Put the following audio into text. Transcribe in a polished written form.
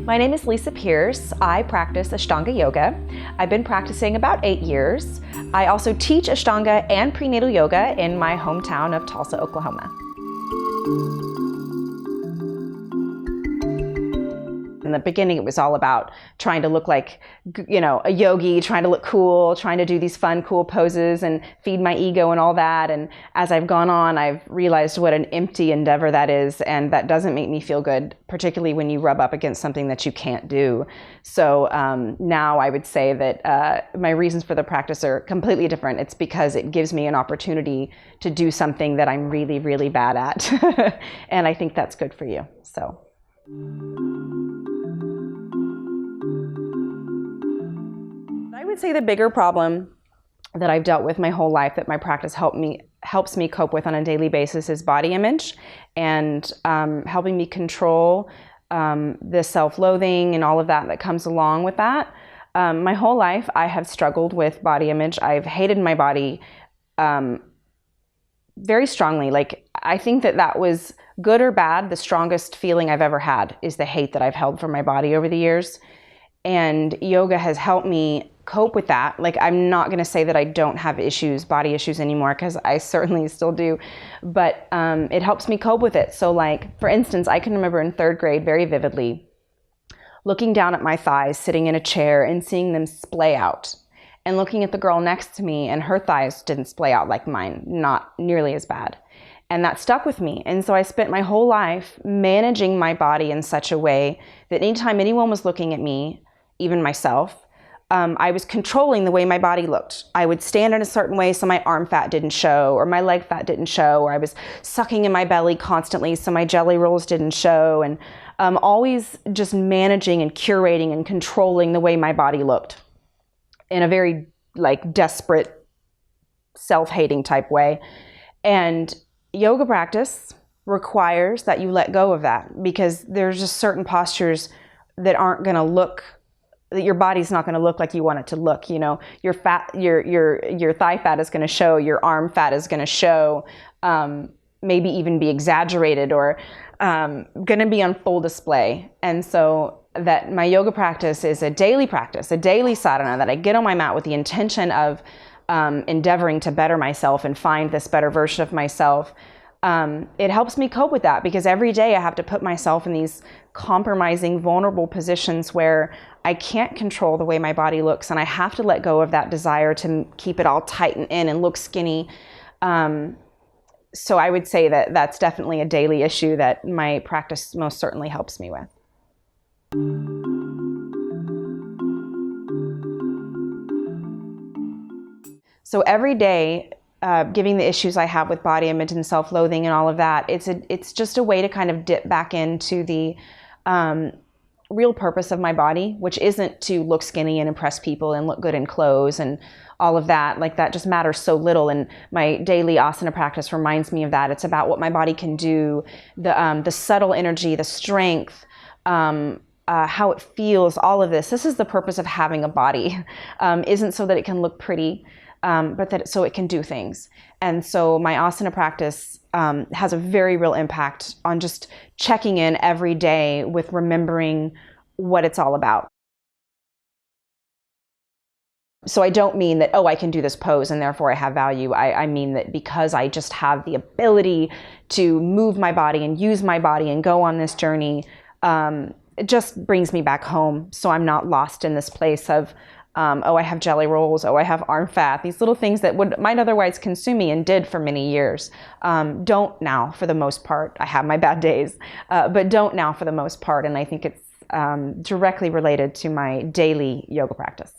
My name is Lisa Pierce. I practice Ashtanga Yoga. I've been practicing about 8 years. I also teach Ashtanga and prenatal yoga in my hometown of Tulsa, Oklahoma. In the beginning, it was all about trying to look like, a yogi, trying to look cool, trying to do these fun, cool poses and feed my ego and all that. And as I've gone on, I've realized what an empty endeavor that is, and that doesn't make me feel good, particularly when you rub up against something that you can't do. So now I would say that my reasons for the practice are completely different. It's because it gives me an opportunity to do something that I'm really, really bad at. And I think that's good for you. So. I would say the bigger problem that I've dealt with my whole life that my practice helps me cope with on a daily basis is body image, and helping me control the self-loathing and all of that comes along with that. My whole life I have struggled with body image. I've hated my body very strongly. Like, I think that was good or bad. The strongest feeling I've ever had is the hate that I've held for my body over the years. And yoga has helped me cope with that. Like, I'm not going to say that I don't have body issues anymore, because I certainly still do, but it helps me cope with it. So, like, for instance, I can remember in 3rd grade very vividly looking down at my thighs, sitting in a chair and seeing them splay out, and looking at the girl next to me and her thighs didn't splay out like mine, not nearly as bad. And that stuck with me. And so I spent my whole life managing my body in such a way that anytime anyone was looking at me, even myself, I was controlling the way my body looked. I would stand in a certain way so my arm fat didn't show, or my leg fat didn't show, or I was sucking in my belly constantly so my jelly rolls didn't show, and always just managing and curating and controlling the way my body looked in a very desperate, self-hating type way. And yoga practice requires that you let go of that, because there's just certain postures that aren't going to look, that your body's not going to look like you want it to look. Your fat, your thigh fat is going to show, your arm fat is going to show, maybe even be exaggerated, or going to be on full display. And so that my yoga practice is a daily practice, a daily sadhana that I get on my mat with the intention of endeavoring to better myself and find this better version of myself. It helps me cope with that, because every day I have to put myself in these compromising, vulnerable positions where I can't control the way my body looks, and I have to let go of that desire to keep it all tightened in and look skinny. So I would say that that's definitely a daily issue that my practice most certainly helps me with. So every day, given the issues I have with body image and self-loathing and all of that, it's just a way to kind of dip back into the real purpose of my body, which isn't to look skinny and impress people and look good in clothes and all of that. Like, that just matters so little. And my daily asana practice reminds me of that. It's about what my body can do, the subtle energy, the strength, how it feels, all of this. This is the purpose of having a body. Isn't so that it can look pretty, but that so it can do things. And so my asana practice has a very real impact on just checking in every day with remembering what it's all about. So I don't mean that, I can do this pose and therefore I have value. I mean that because I just have the ability to move my body and use my body and go on this journey, it just brings me back home. So I'm not lost in this place of, I have jelly rolls, I have arm fat, these little things that might otherwise consume me and did for many years. Don't now, for the most part. I have my bad days, but don't now for the most part. And I think it's directly related to my daily yoga practice.